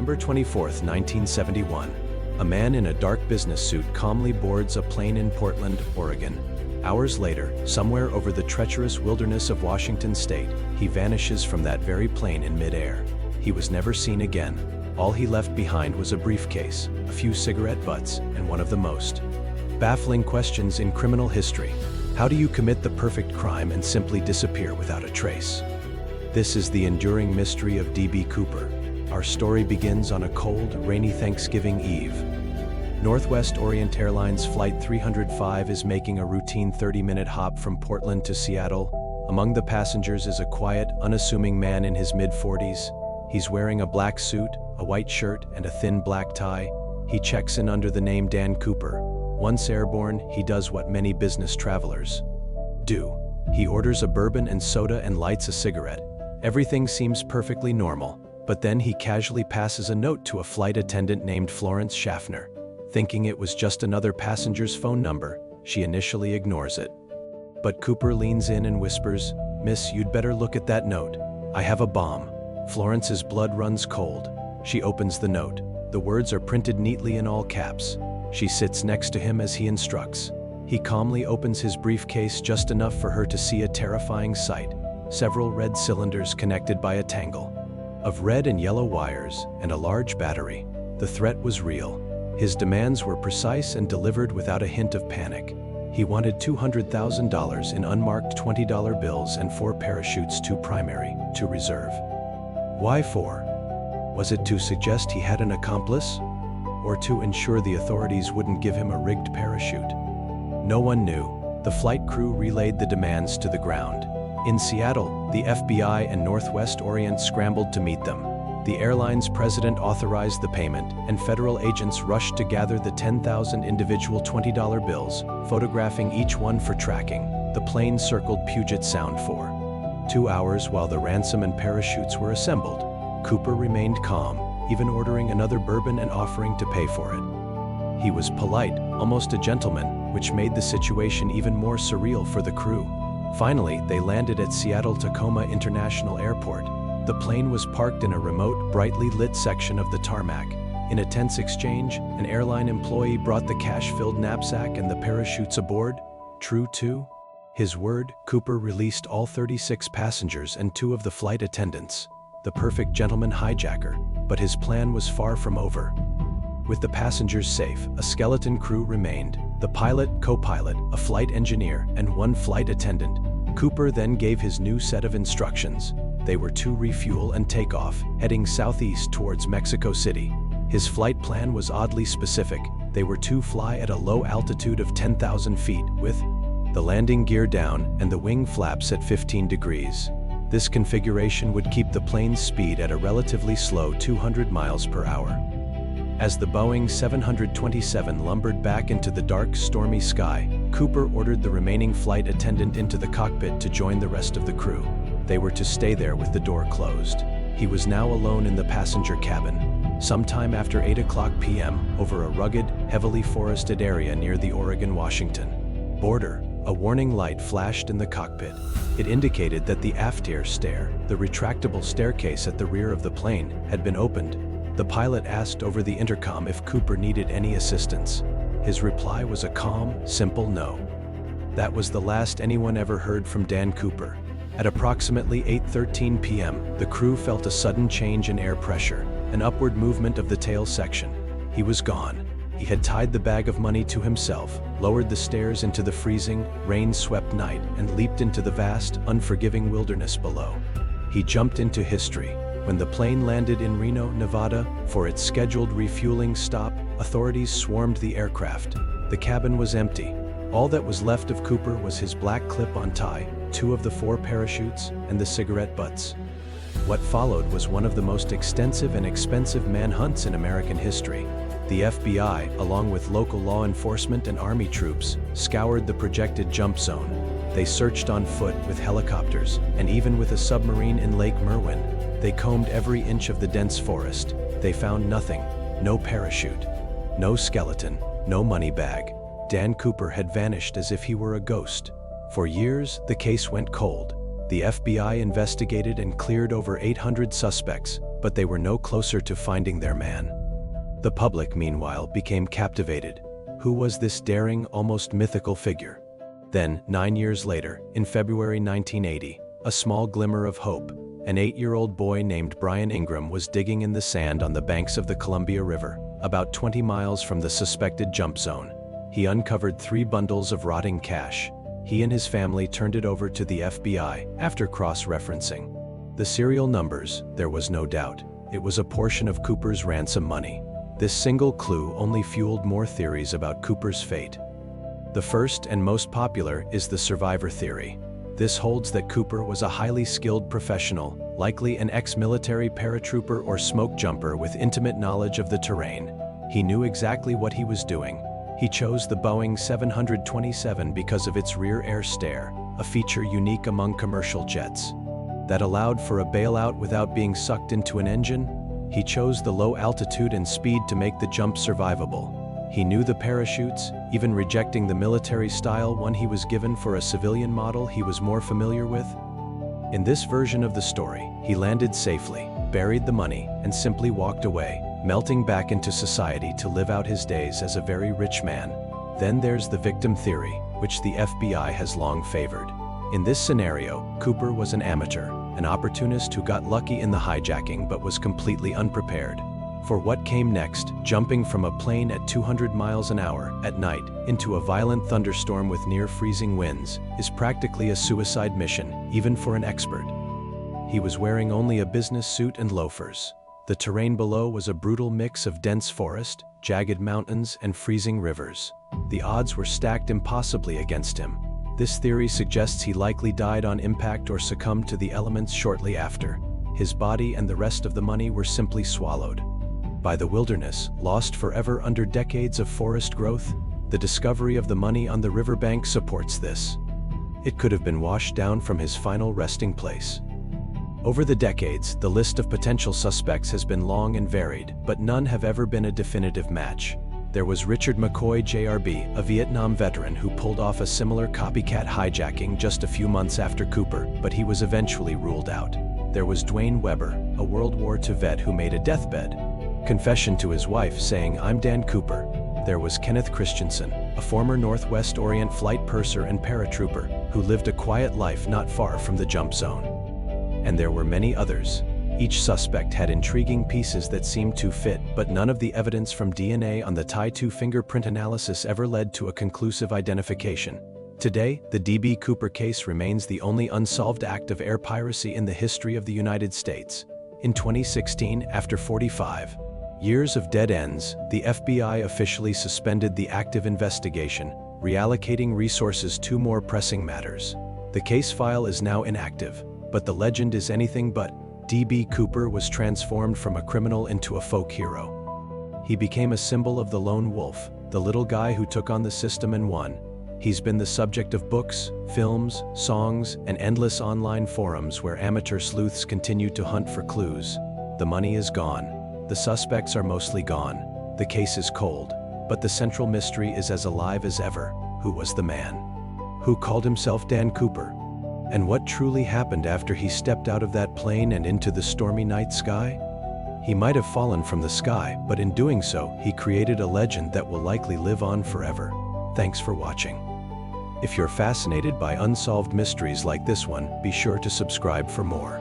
November 24, 1971. A man in a dark business suit calmly boards a plane in Portland, Oregon. Hours later, somewhere over the treacherous wilderness of Washington state, he vanishes from that very plane in midair. He was never seen again. All he left behind was a briefcase, a few cigarette butts, and one of the most baffling questions in criminal history. How do you commit the perfect crime and simply disappear without a trace? This is the enduring mystery of D.B. Cooper. Our story begins on a cold, rainy Thanksgiving Eve. Northwest Orient Airlines Flight 305 is making a routine 30-minute hop from Portland to Seattle. Among the passengers is a quiet, unassuming man in his mid-40s. He's wearing a black suit, a white shirt, and a thin black tie. He checks in under the name Dan Cooper. Once airborne, he does what many business travelers do. He orders a bourbon and soda and lights a cigarette. Everything seems perfectly normal, but then he casually passes a note to a flight attendant named Florence Schaffner. Thinking it was just another passenger's phone number, she initially ignores it. But Cooper leans in and whispers, "Miss, you'd better look at that note. I have a bomb." Florence's blood runs cold. She opens the note. The words are printed neatly in all caps. She sits next to him as he instructs. He calmly opens his briefcase just enough for her to see a terrifying sight. Several red cylinders connected by a tangle of red and yellow wires, and a large battery. The threat was real. His demands were precise and delivered without a hint of panic. He wanted $200,000 in unmarked $20 bills and 4 parachutes, 2 primary, 2 reserve. Why 4? Was it to suggest he had an accomplice? Or to ensure the authorities wouldn't give him a rigged parachute? No one knew. The flight crew relayed the demands to the ground. In Seattle, the FBI and Northwest Orient scrambled to meet them. The airline's president authorized the payment, and federal agents rushed to gather the 10,000 individual $20 bills, photographing each one for tracking. The plane circled Puget Sound for 2 hours while the ransom and parachutes were assembled. Cooper remained calm, even ordering another bourbon and offering to pay for it. He was polite, almost a gentleman, which made the situation even more surreal for the crew. Finally, they landed at Seattle-Tacoma International Airport. The plane was parked in a remote, brightly lit section of the tarmac. In a tense exchange, an airline employee brought the cash-filled knapsack and the parachutes aboard. True to his word, Cooper released all 36 passengers and 2 of the flight attendants. The perfect gentleman hijacker, but his plan was far from over. With the passengers safe, a skeleton crew remained: the pilot, co-pilot, a flight engineer, and 1 flight attendant. Cooper then gave his new set of instructions. They were to refuel and take off, heading southeast towards Mexico City. His flight plan was oddly specific. They were to fly at a low altitude of 10,000 feet, with the landing gear down and the wing flaps at 15 degrees. This configuration would keep the plane's speed at a relatively slow 200 miles per hour. As the Boeing 727 lumbered back into the dark, stormy sky, Cooper ordered the remaining flight attendant into the cockpit to join the rest of the crew. They were to stay there with the door closed. He was now alone in the passenger cabin. Sometime after 8 p.m., over a rugged, heavily forested area near the Oregon-Washington border, a warning light flashed in the cockpit. It indicated that the aft-air stair, the retractable staircase at the rear of the plane, had been opened. The pilot asked over the intercom if Cooper needed any assistance. His reply was a calm, simple no. That was the last anyone ever heard from Dan Cooper. At approximately 8:13 p.m., the crew felt a sudden change in air pressure, an upward movement of the tail section. He was gone. He had tied the bag of money to himself, lowered the stairs into the freezing, rain-swept night, and leaped into the vast, unforgiving wilderness below. He jumped into history. When the plane landed in Reno, Nevada, for its scheduled refueling stop, authorities swarmed the aircraft. The cabin was empty. All that was left of Cooper was his black clip-on tie, 2 of the 4 parachutes, and the cigarette butts. What followed was one of the most extensive and expensive manhunts in American history. The FBI, along with local law enforcement and army troops, scoured the projected jump zone. They searched on foot, with helicopters, and even with a submarine in Lake Merwin. They combed every inch of the dense forest. They found nothing. No parachute. No skeleton. No money bag. Dan Cooper had vanished as if he were a ghost. For years, the case went cold. The FBI investigated and cleared over 800 suspects, but they were no closer to finding their man. The public, meanwhile, became captivated. Who was this daring, almost mythical figure? Then, 9 years later, in February 1980, a small glimmer of hope. An 8-year-old boy named Brian Ingram was digging in the sand on the banks of the Columbia River, about 20 miles from the suspected jump zone. He uncovered 3 bundles of rotting cash. He and his family turned it over to the FBI after cross-referencing the serial numbers. There was no doubt. It was a portion of Cooper's ransom money. This single clue only fueled more theories about Cooper's fate. The first and most popular is the survivor theory. This holds that Cooper was a highly skilled professional, likely an ex-military paratrooper or smoke jumper with intimate knowledge of the terrain. He knew exactly what he was doing. He chose the Boeing 727 because of its rear air stare, a feature unique among commercial jets that allowed for a bailout without being sucked into an engine. He chose the low altitude and speed to make the jump survivable. He knew the parachutes, even rejecting the military-style one he was given for a civilian model he was more familiar with. In this version of the story, he landed safely, buried the money, and simply walked away, melting back into society to live out his days as a very rich man. Then there's the victim theory, which the FBI has long favored. In this scenario, Cooper was an amateur, an opportunist who got lucky in the hijacking but was completely unprepared for what came next. Jumping from a plane at 200 miles an hour at night into a violent thunderstorm with near-freezing winds is practically a suicide mission, even for an expert. He was wearing only a business suit and loafers. The terrain below was a brutal mix of dense forest, jagged mountains, and freezing rivers. The odds were stacked impossibly against him. This theory suggests he likely died on impact or succumbed to the elements shortly after. His body and the rest of the money were simply swallowed by the wilderness, lost forever under decades of forest growth. The discovery of the money on the riverbank supports this. It could have been washed down from his final resting place. Over the decades, the list of potential suspects has been long and varied, but none have ever been a definitive match. There was Richard McCoy JRB, a Vietnam veteran who pulled off a similar copycat hijacking just a few months after Cooper, but he was eventually ruled out. There was Dwayne Weber, a World War II vet who made a deathbed confession to his wife saying, "I'm Dan Cooper." There was Kenneth Christensen, a former Northwest Orient flight purser and paratrooper, who lived a quiet life not far from the jump zone. And there were many others. Each suspect had intriguing pieces that seemed to fit, but none of the evidence from DNA on the tie-2 fingerprint analysis ever led to a conclusive identification. Today, the D.B. Cooper case remains the only unsolved act of air piracy in the history of the United States. In 2016, after 45 years of dead ends, the FBI officially suspended the active investigation, reallocating resources to more pressing matters. The case file is now inactive, but the legend is anything but. D.B. Cooper was transformed from a criminal into a folk hero. He became a symbol of the lone wolf, the little guy who took on the system and won. He's been the subject of books, films, songs, and endless online forums where amateur sleuths continue to hunt for clues. The money is gone. The suspects are mostly gone. The case is cold, but the central mystery is as alive as ever. Who was the man who called himself Dan Cooper? And what truly happened after he stepped out of that plane and into the stormy night sky? He might have fallen from the sky, but in doing so, he created a legend that will likely live on forever. Thanks for watching. If you're fascinated by unsolved mysteries like this one, be sure to subscribe for more.